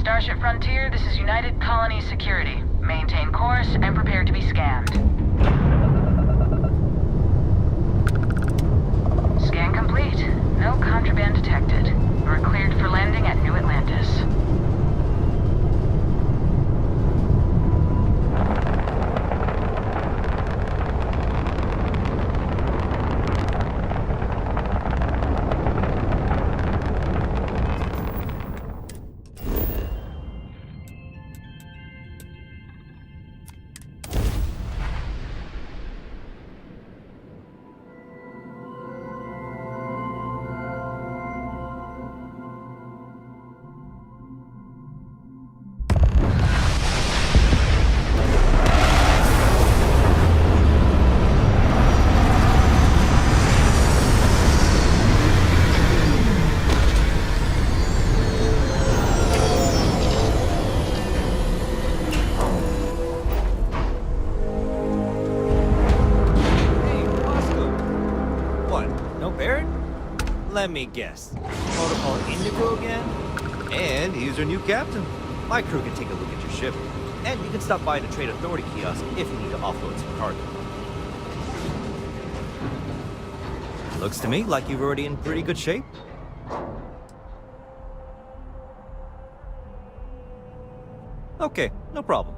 Starship Frontier, this is United Colony Security. Maintain course and prepare to be scanned. Scan complete. No contraband detected. We're cleared for landing at New Atlantis. Let me guess. Protocol Indigo again? And he's your new captain. My crew can take a look at your ship. And you can stop by the Trade Authority kiosk if you need to offload some cargo. Looks to me like you're already in pretty good shape. Okay, no problem.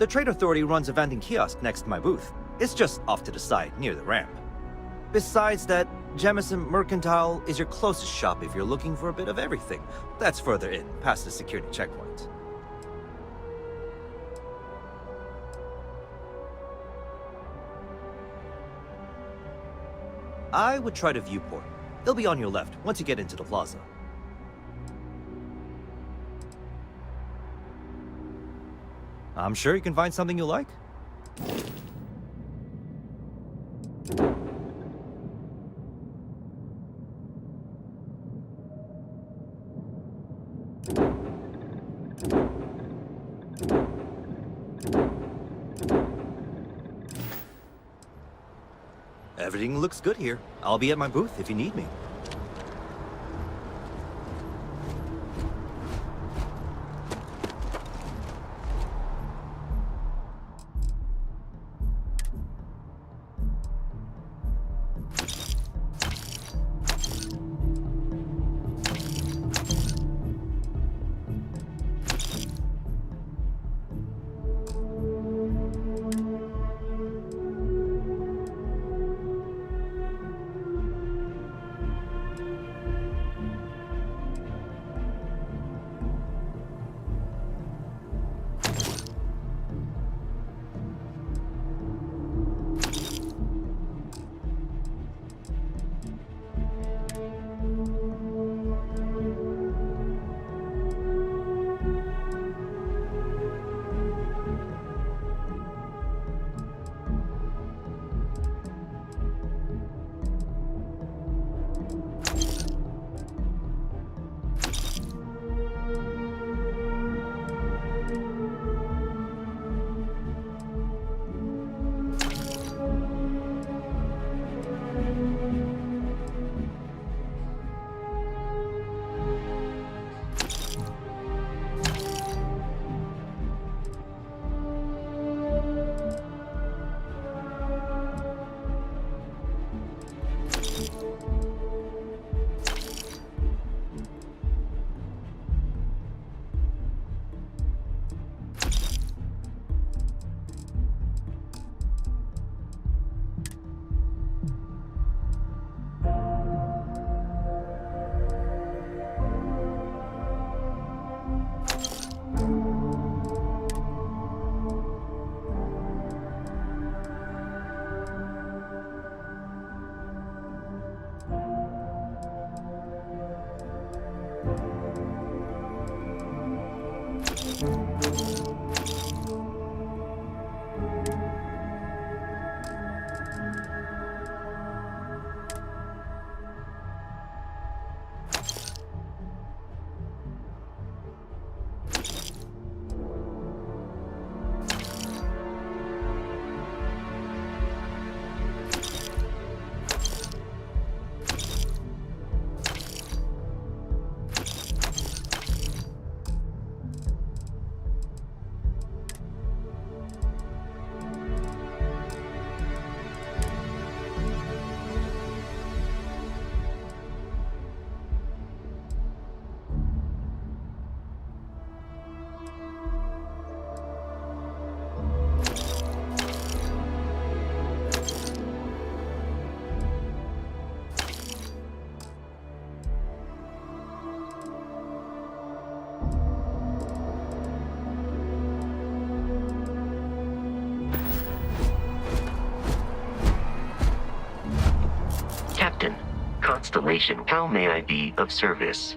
The Trade Authority runs a vending kiosk next to my booth. It's just off to the side, near the ramp. Besides that, Jemison Mercantile is your closest shop if you're looking for a bit of everything. That's further in, past the security checkpoint. I would try the viewport. It'll be on your left once you get into the plaza. I'm sure you can find something you like. Everything looks good here. I'll be at my booth if you need me. Captain, Constellation, how may I be of service?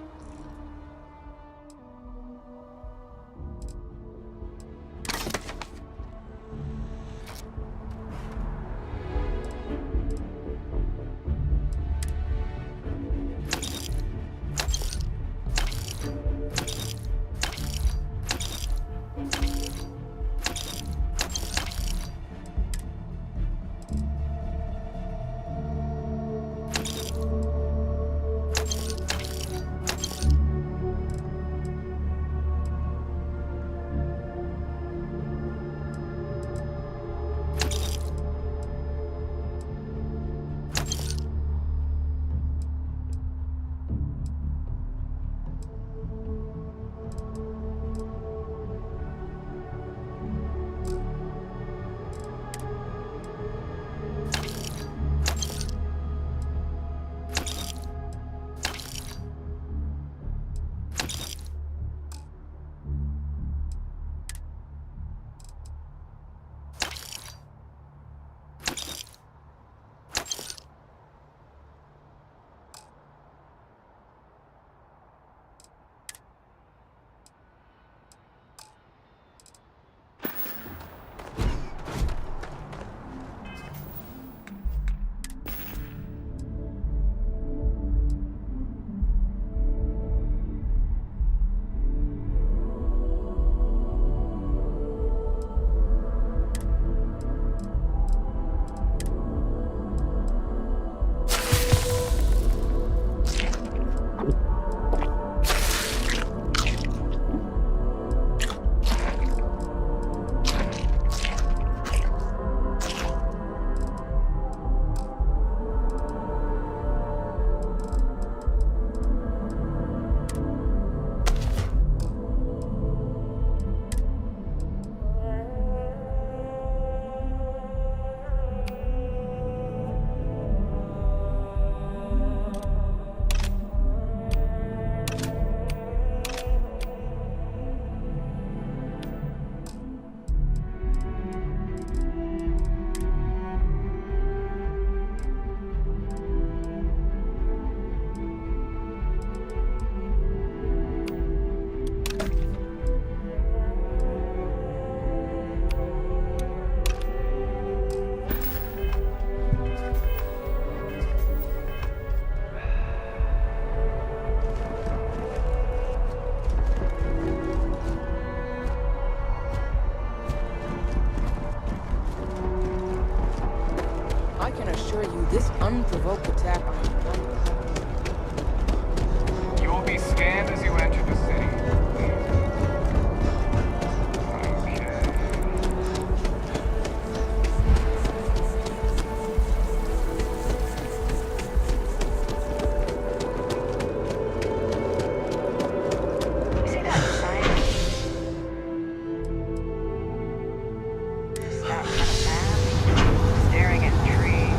I can assure you this unprovoked attack on You will be scanned as you enter the city. See that sign? That kind of man staring at trees.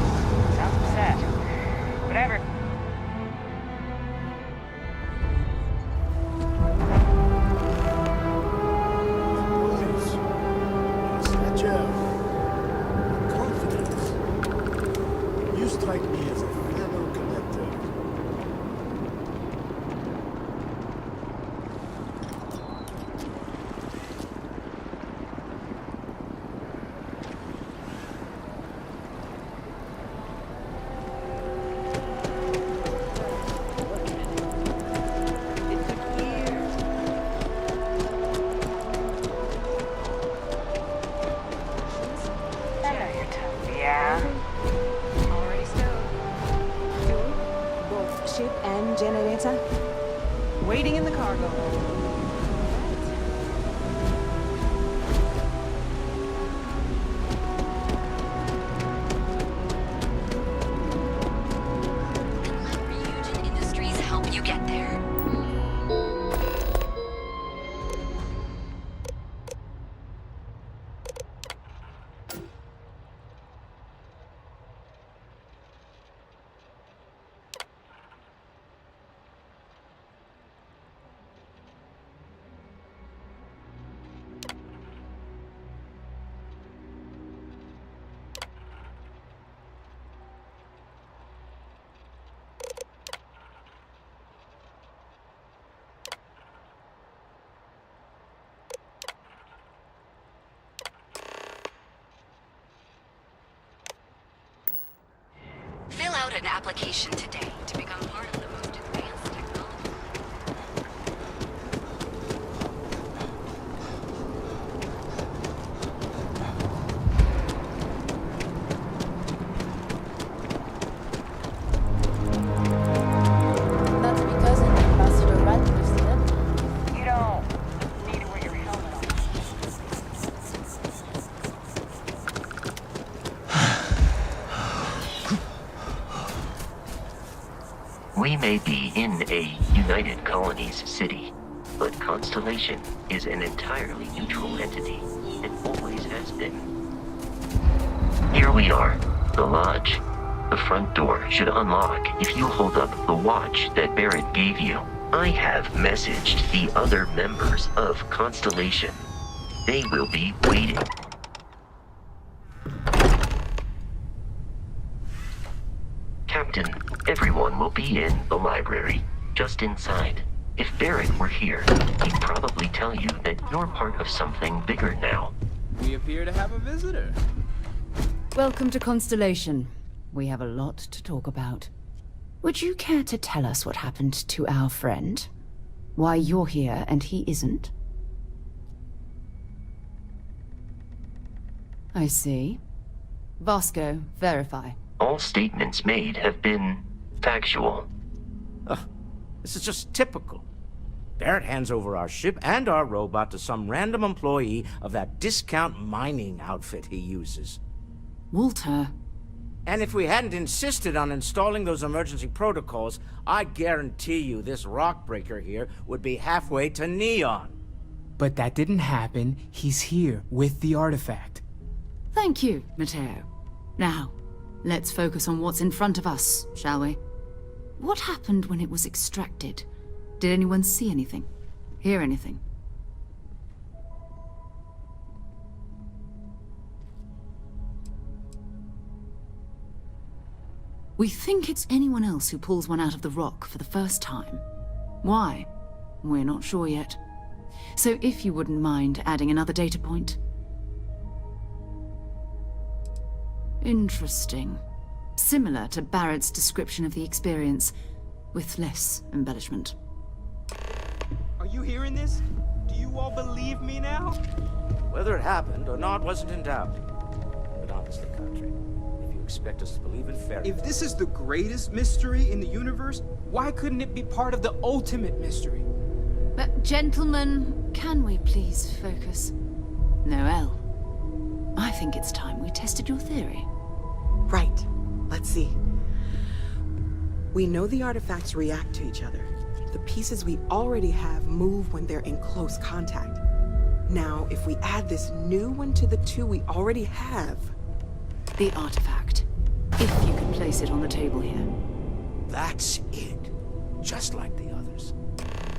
Sounds upset. Whatever. Confidence. You strike me as a fellow collector. Yeah. already stowed. Fuel, both ship and generator. Waiting in the cargo hold. Let Ryujin Industries help you get there. Fill out an application today to become part of the most advanced technology. That's because an ambassador right, President. You don't need to wear your helmet on. We may be in a United Colonies city, but Constellation is an entirely neutral entity. It always has been. Here we are, the lodge. The front door should unlock if you hold up the watch that Barrett gave you. I have messaged the other members of Constellation. They will be waiting. Captain, everyone will be in the library, just inside. If Barrett were here, he'd probably tell you that you're part of something bigger now. We appear to have a visitor. Welcome to Constellation. We have a lot to talk about. Would you care to tell us what happened to our friend? Why you're here and he isn't? I see. Vasco, verify. All statements made have been factual. This is just typical. Barrett hands over our ship and our robot to some random employee of that discount mining outfit he uses. Walter. And if we hadn't insisted on installing those emergency protocols, I guarantee you this rock breaker here would be halfway to Neon. But that didn't happen. He's here with the artifact. Thank you, Matteo. Now, let's focus on what's in front of us, shall we? What happened when it was extracted? Did anyone see anything? Hear anything? We think it's anyone else who pulls one out of the rock for the first time. Why? We're not sure yet. So if you wouldn't mind adding another data point. Interesting. Similar to Barrett's description of the experience, with less embellishment. Are you hearing this? Do you all believe me now? Whether it happened or not wasn't in doubt. But honestly, Country, if you expect us to believe in fairy If this is the greatest mystery in the universe, why couldn't it be part of the ultimate mystery? But gentlemen, can we please focus? Noel, I think it's time we tested your theory. Right. Let's see. We know the artifacts react to each other. The pieces we already have move when they're in close contact. Now, if we add this new one to the two we already have... The artifact. If you can place it on the table here. That's it. Just like the others.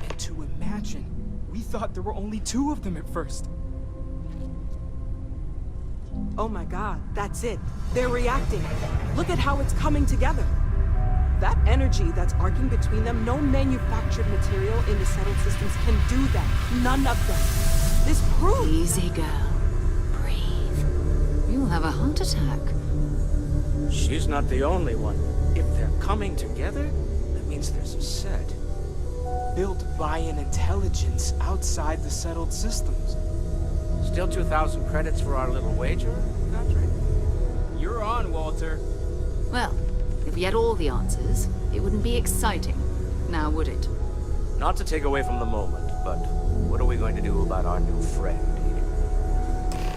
And to imagine, we thought there were only 2 of them at first. Oh my god, that's it. They're reacting. Look at how it's coming together. That energy that's arcing between them, no manufactured material in the settled systems can do that. None of them. This proves... Easy, girl. Breathe. You'll have a heart attack. She's not the only one. If they're coming together, that means there's a set. Built by an intelligence outside the settled systems. Still 2,000 credits for our little wager, Patrick? You're on, Walter. Well, if we had all the answers, it wouldn't be exciting. Now, would it? Not to take away from the moment, but what are we going to do about our new friend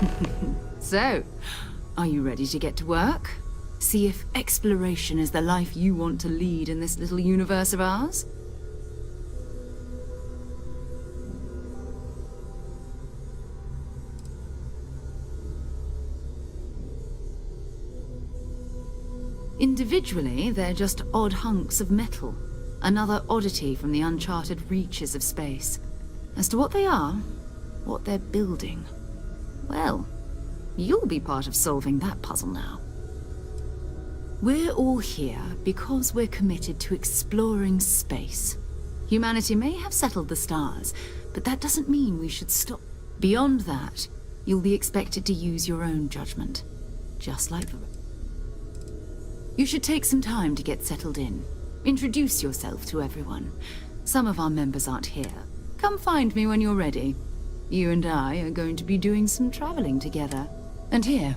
here? So, are you ready to get to work? See if exploration is the life you want to lead in this little universe of ours? Individually, they're just odd hunks of metal. Another oddity from the uncharted reaches of space. As to what they are, what they're building, well, you'll be part of solving that puzzle now. We're all here because we're committed to exploring space. Humanity may have settled the stars, but that doesn't mean we should stop. Beyond that, you'll be expected to use your own judgment, just like the... You should take some time to get settled in. Introduce yourself to everyone. Some of our members aren't here. Come find me when you're ready. You and I are going to be doing some traveling together. And here,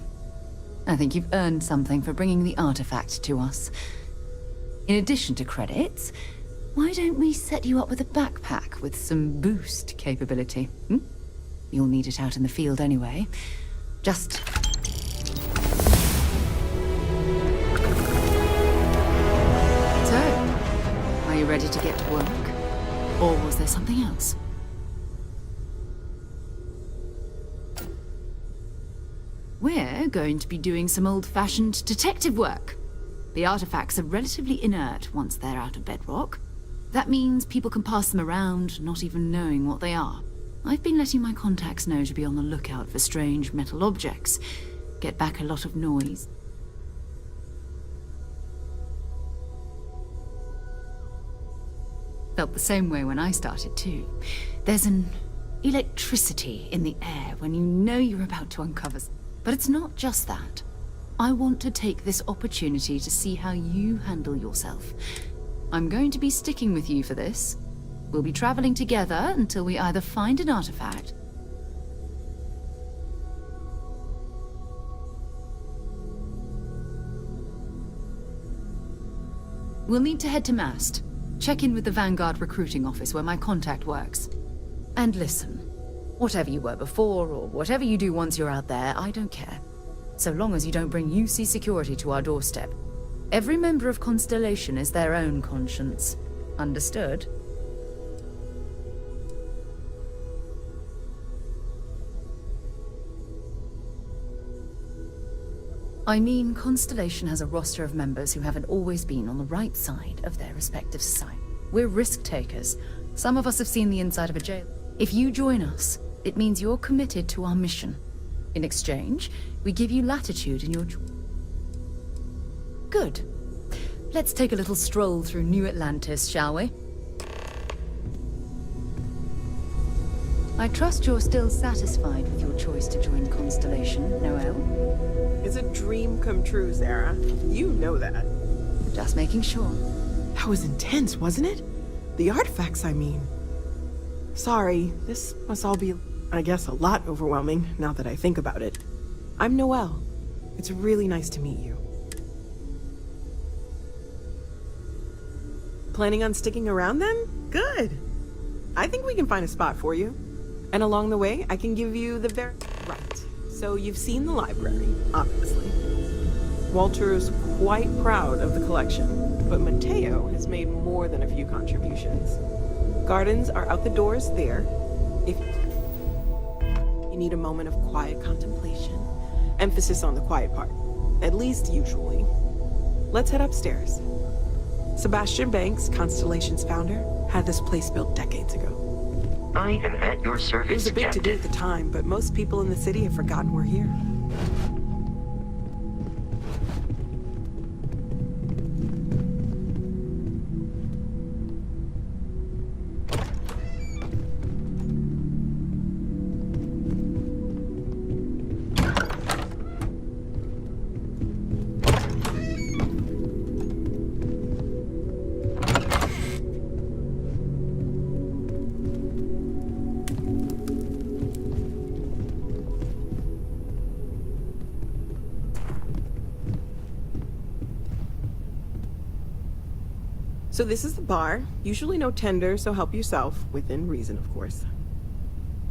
I think you've earned something for bringing the artifact to us. In addition to credits, why don't we set you up with a backpack with some boost capability? You'll need it out in the field anyway. Just... Are you ready to get to work? Or was there something else? We're going to be doing some old-fashioned detective work. The artifacts are relatively inert once they're out of bedrock. That means people can pass them around, not even knowing what they are. I've been letting my contacts know to be on the lookout for strange metal objects. Get back a lot of noise. Felt the same way when I started too. There's an electricity in the air when you know you're about to uncover. But it's not just that. I want to take this opportunity to see how you handle yourself. I'm going to be sticking with you for this. We'll be traveling together until we either find an artifact. We'll need to head to Mast. Check in with the Vanguard recruiting office where my contact works. And listen, whatever you were before or whatever you do once you're out there, I don't care. So long as you don't bring UC security to our doorstep. Every member of Constellation is their own conscience. Understood? I mean, Constellation has a roster of members who haven't always been on the right side of their respective society. We're risk takers. Some of us have seen the inside of a jail. If you join us, it means you're committed to our mission. In exchange, we give you latitude in your... Good. Let's take a little stroll through New Atlantis, shall we? I trust you're still satisfied with your choice to join Constellation, Noel? It's a dream come true, Sarah. You know that. Just making sure. That was intense, wasn't it? The artifacts, I mean. Sorry, this must all be, I guess, a lot overwhelming now that I think about it. I'm Noelle. It's really nice to meet you. Planning on sticking around then? Good. I think we can find a spot for you. And along the way, I can give you the very... Right. So you've seen the library, obviously. Walter's quite proud of the collection, but Mateo has made more than a few contributions. Gardens are out the doors there. If you need a moment of quiet contemplation, emphasis on the quiet part, at least usually. Let's head upstairs. Sebastian Banks, Constellation's founder, had this place built decades ago. I am at your service, It was a big to-do Captain. at the time, but most people in the city have forgotten we're here. So this is the bar. Usually no tender, so help yourself. Within reason, of course.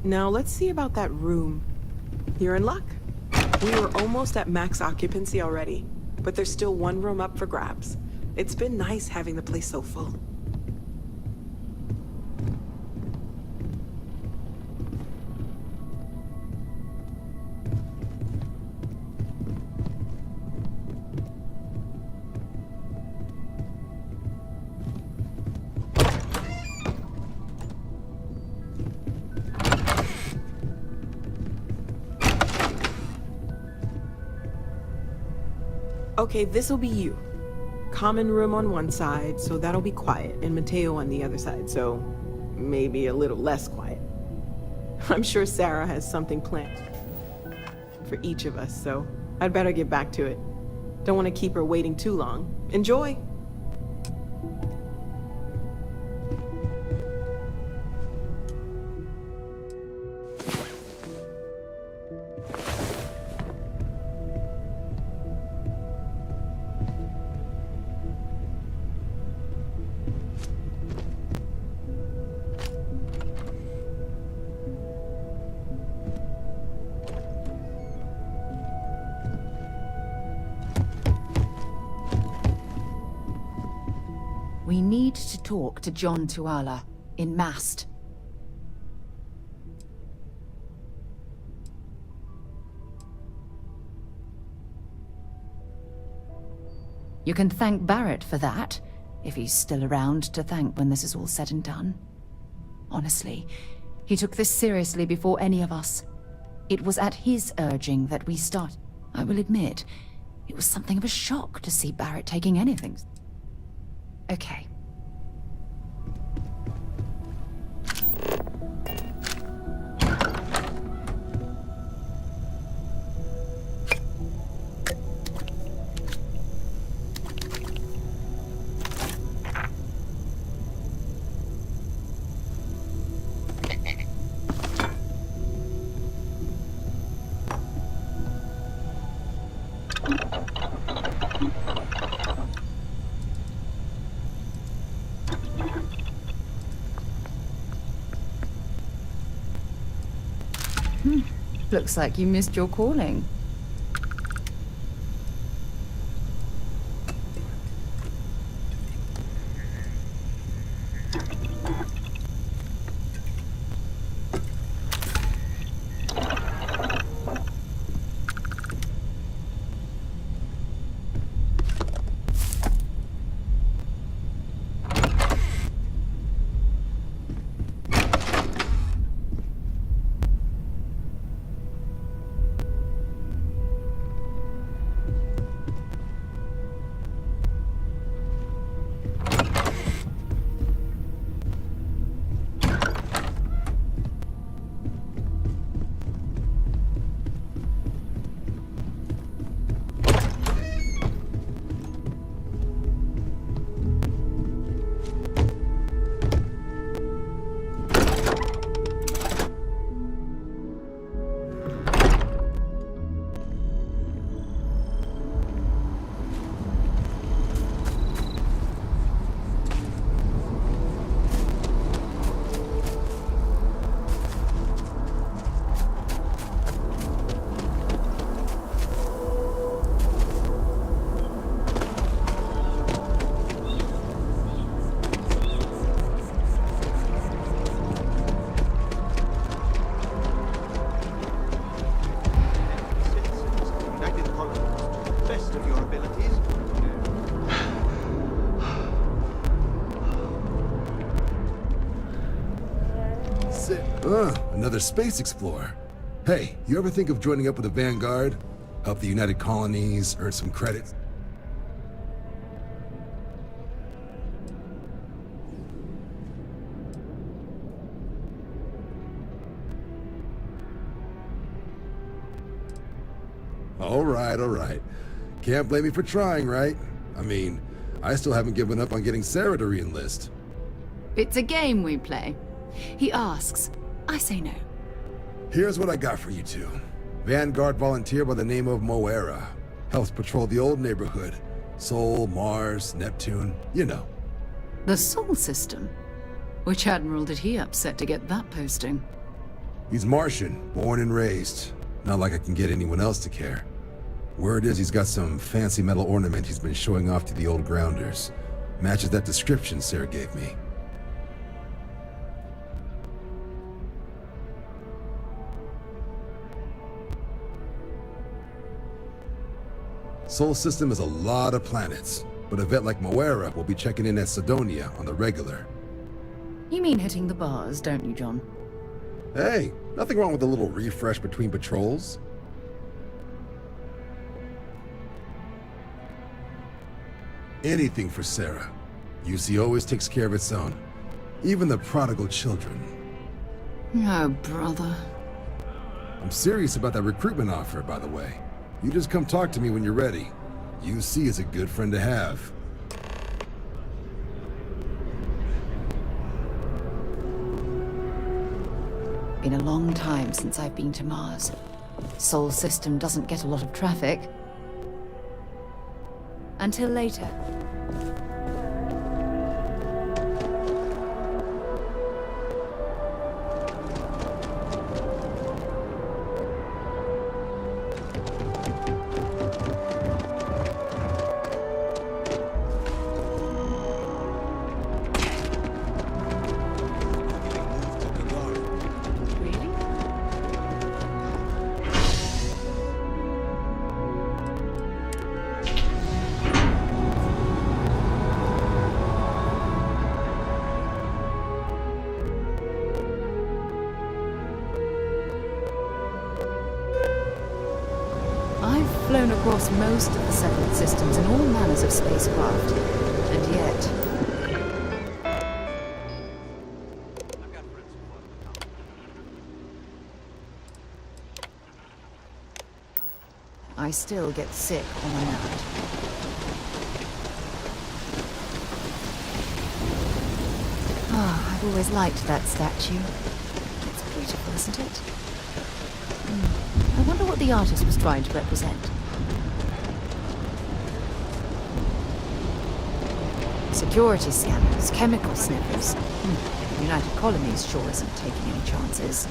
Now let's see about that room. You're in luck. We were almost at max occupancy already, but there's still one room up for grabs. It's been nice having the place so full. Okay, this'll be you. Common room on one side, so that'll be quiet, and Mateo on the other side, so maybe a little less quiet. I'm sure Sarah has something planned for each of us, so I'd better get back to it. Don't want to keep her waiting too long. Enjoy! We need to talk to John Tuala in Mast. You can thank Barrett for that, if he's still around to thank when this is all said and done. Honestly, he took this seriously before any of us. It was at his urging that we started. I will admit, it was something of a shock to see Barrett taking anything. Okay. Looks like you missed your calling. Another space explorer. Hey, you ever think of joining up with the Vanguard? Help the United Colonies, earn some credits? All right. Can't blame me for trying, right? I mean, I still haven't given up on getting Sarah to re-enlist. It's a game we play. He asks, I say no. Here's what I got for you two. Vanguard volunteer by the name of Moera. Helps patrol the old neighborhood. Sol, Mars, Neptune, you know. The Sol system? Which admiral did he upset to get that posting? He's Martian, born and raised. Not like I can get anyone else to care. Word is he's got some fancy metal ornament he's been showing off to the old grounders. Matches that description Sarah gave me. Sol system is a lot of planets, but a vet like Moera will be checking in at Sidonia on the regular. You mean hitting the bars, don't you, John? Hey, nothing wrong with a little refresh between patrols. Anything for Sarah. UC always takes care of its own. Even the prodigal children. Oh, brother. I'm serious about that recruitment offer, by the way. You just come talk to me when you're ready. UC is a good friend to have. Been a long time since I've been to Mars. Sol system doesn't get a lot of traffic. Until later. Flown across most of the settled systems in all manners of spacecraft, and yet... I still get sick on my night. I've always liked that statue. It's beautiful, isn't it? I wonder what the artist was trying to represent. Security scanners, chemical sniffers. The United Colonies sure isn't taking any chances.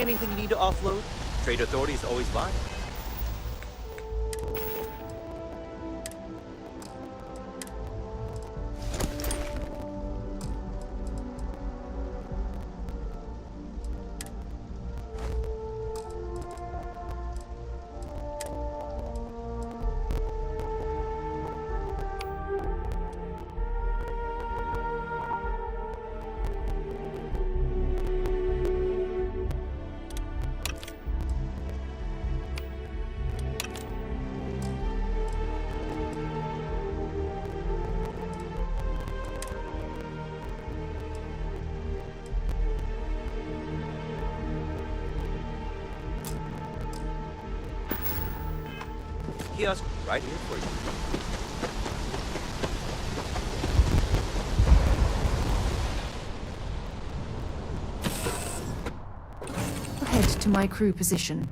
anything you need to offload, Trade Authority is always mine. Kiosk right here for you. Head to my crew position.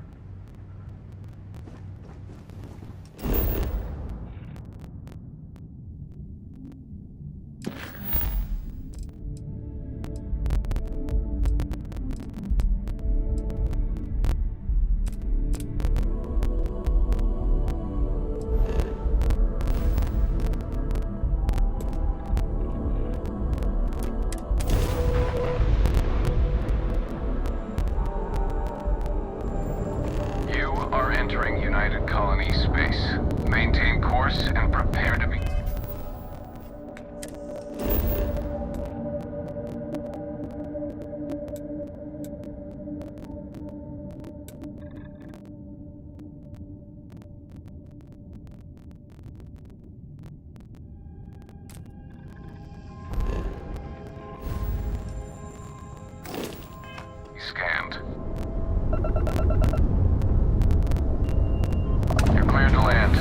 Scanned. You're cleared to land.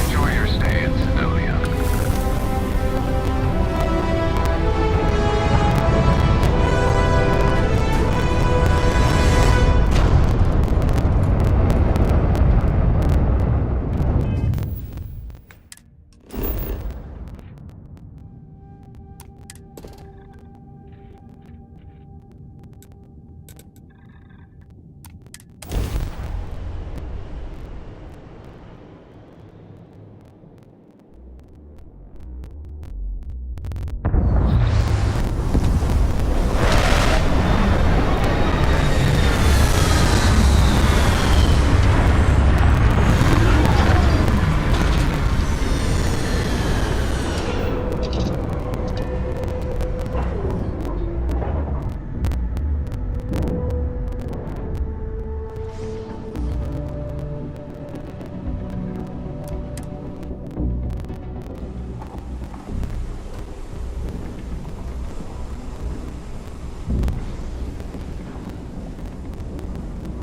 Enjoy your stay in Sidonia.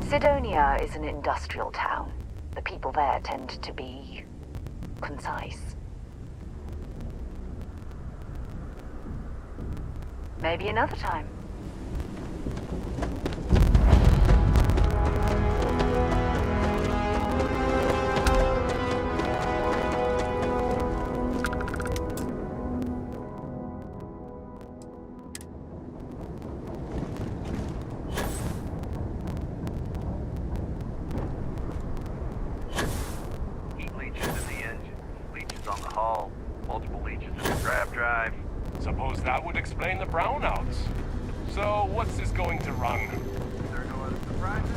Sidonia is an industrial town. The people there tend to be concise. Maybe another time. Suppose that would explain the brownouts. So, what's this going to run? There no other surprises?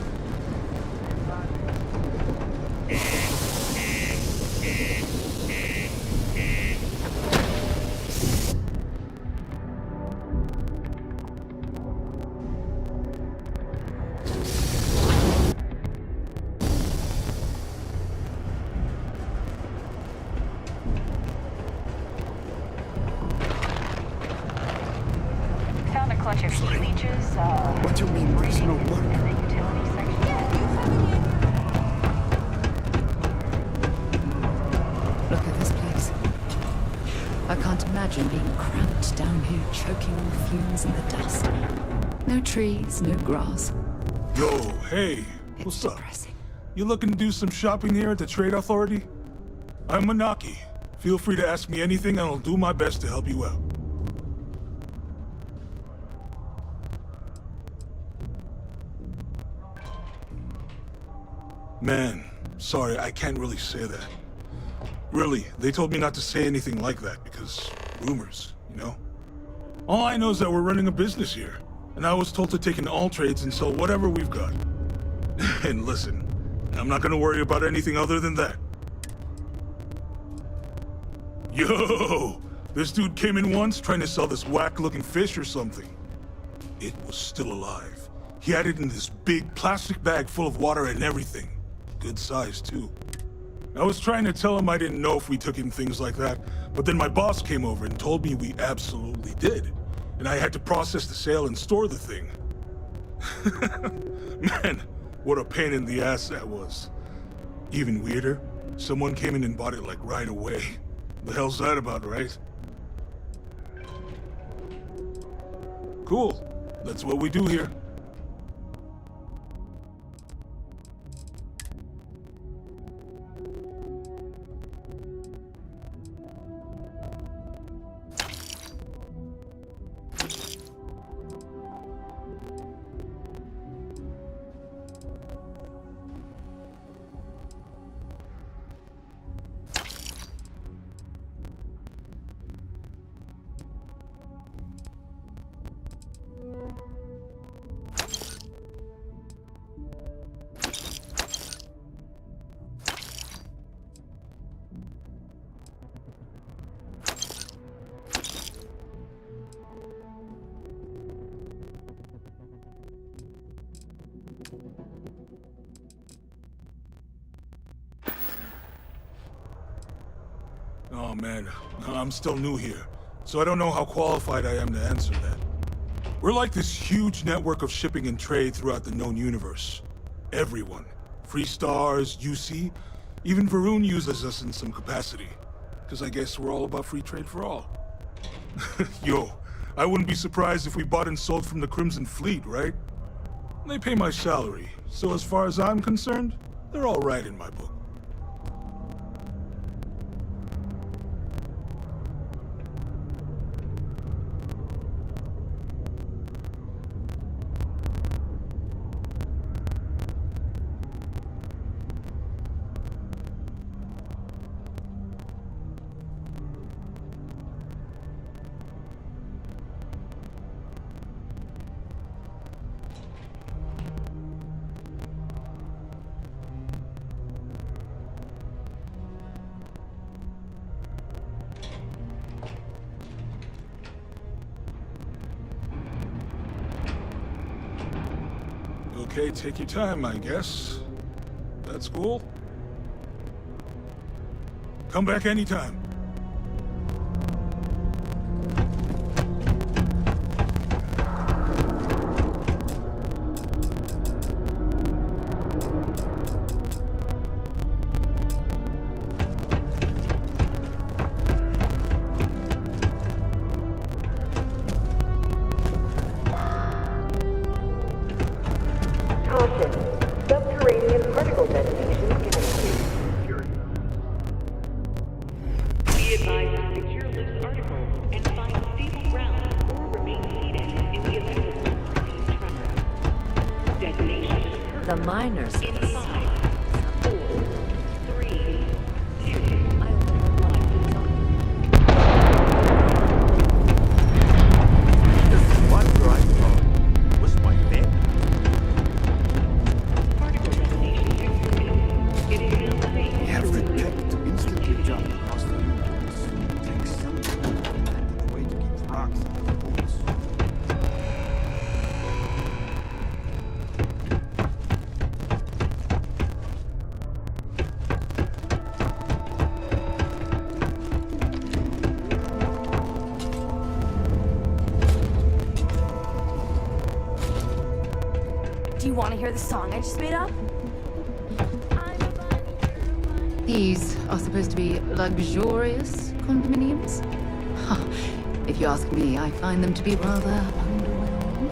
Clutch of heat leeches, What do you mean there's no work? in the utility section. Look at this place. I can't imagine being cramped down here, choking on the fumes and the dust. No trees, no grass. Yo, hey, what's up? You looking to do some shopping here at the Trade Authority? I'm Manaki. Feel free to ask me anything and I'll do my best to help you out. Man, sorry, I can't really say that. Really, they told me not to say anything like that because rumors, you know? All I know is that we're running a business here, and I was told to take in all trades and sell whatever we've got. And listen, I'm not gonna worry about anything other than that. Yo! This dude came in once trying to sell this whack-looking fish or something. It was still alive. He had it in this big plastic bag full of water and everything. Good size, too. I was trying to tell him I didn't know if we took in things like that, but then my boss came over and told me we absolutely did. And I had to process the sale and store the thing. Man, what a pain in the ass that was. Even weirder, someone came in and bought it like right away. The hell's that about, right? Cool. That's what we do here. Oh man, I'm still new here, so I don't know how qualified I am to answer that. We're like this huge network of shipping and trade throughout the known universe. Everyone. Free Stars, UC, even Varun uses us in some capacity. Because I guess we're all about free trade for all. Yo, I wouldn't be surprised if we bought and sold from the Crimson Fleet, right? They pay my salary, so as far as I'm concerned, they're all right in my book. Okay, take your time, I guess. That's cool. Come back anytime. The miners inside. 4, 3, 2. I The one drive car was my bed. Particle destination confirmed. It is now safe. Have the tech to instantly jump across the universe. It takes some time to find the way to keep rocks out of the holes. Do you want to hear the song I just made up? These are supposed to be luxurious condominiums? Huh. If you ask me, I find them to be rather underwhelming.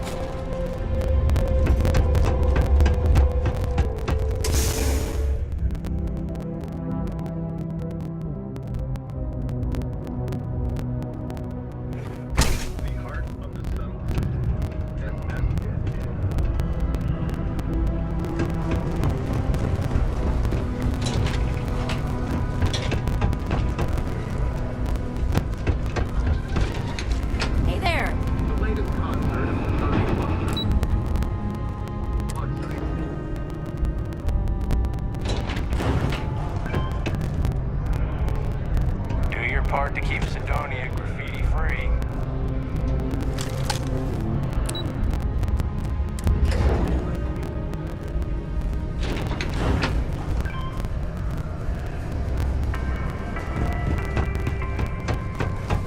part to keep Sidonia graffiti-free.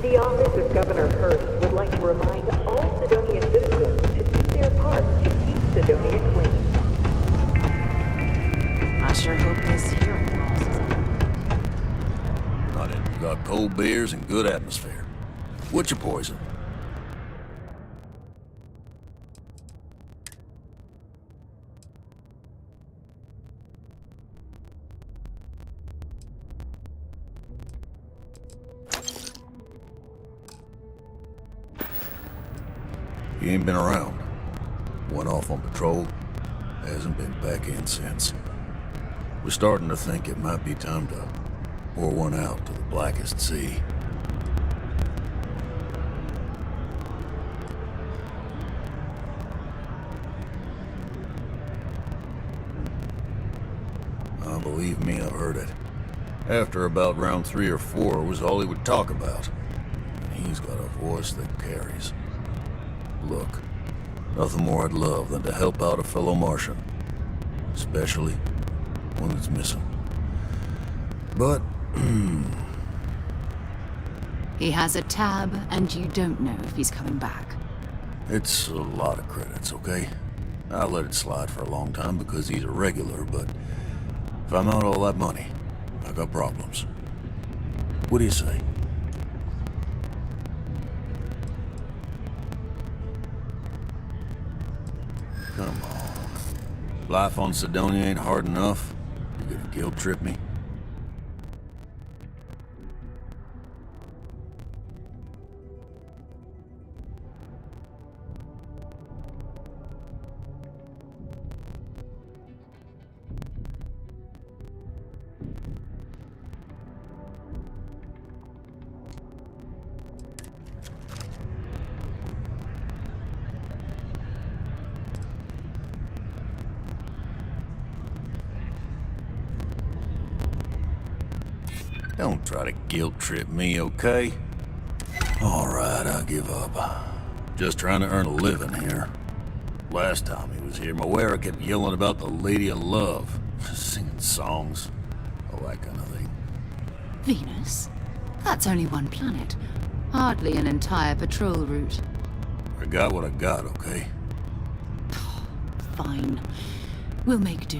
The office of Governor Hurst would like to remind all Sidonia citizens to do their part to keep Sidonia clean. I sure hope this hearing loss is Not it. We got cold beers and good atmosphere. What's your poison? He ain't been around. Went off on patrol. Hasn't been back in since. We're starting to think it might be time to pour one out to the blackest sea. Believe me, I've heard it. After about round 3 or 4 was all he would talk about. And he's got a voice that carries. Look, nothing more I'd love than to help out a fellow Martian. Especially one that's missing. But, He has a tab, and you don't know if he's coming back. it's a lot of credits, okay? I let it slide for a long time because he's a regular, but if I'm out all that money, I got problems. What do you say? Come on. Life on Sidonia ain't hard enough. You gonna guilt trip me? Don't try to guilt trip me, okay? Alright, I give up. Just trying to earn a living here. Last time he was here, Moira kept yelling about the Lady of Love. Singing songs. All that kind of thing. Venus? That's only one planet. Hardly an entire patrol route. I got what I got, okay? Fine. We'll make do.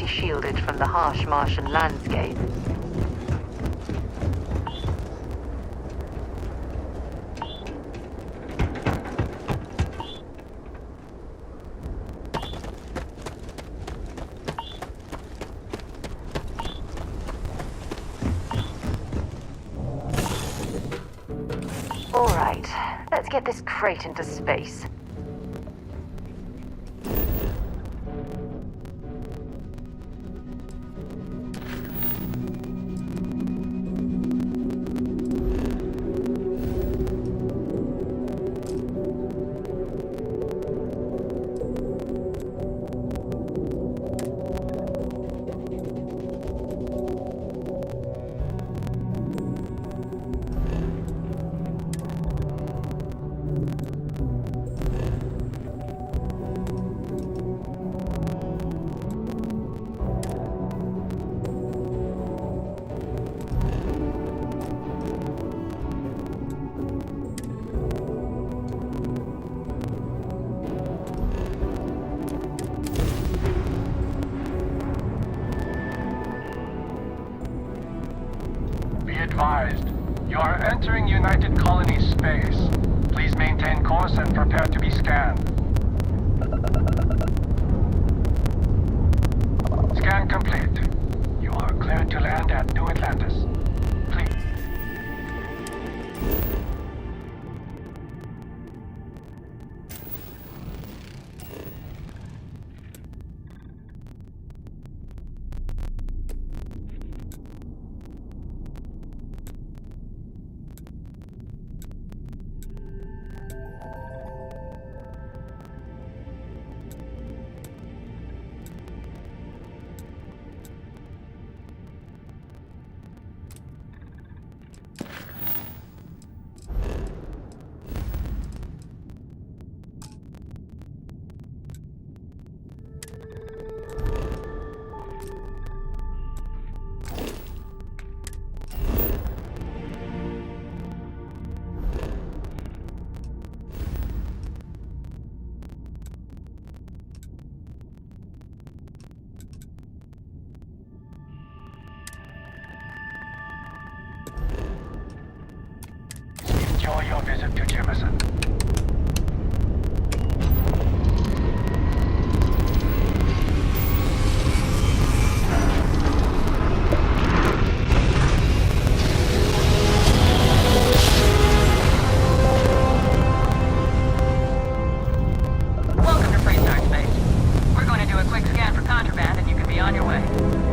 Shielded from the harsh Martian landscape. Let's get this crate into space. Advised. You are entering United Colonies space. Please maintain course and prepare to be scanned. Scan complete. You are cleared to land at New Atlantis. Please. Enjoy your visit to Jemison. Welcome to Freestart Space. We're going to do a quick scan for contraband and you can be on your way.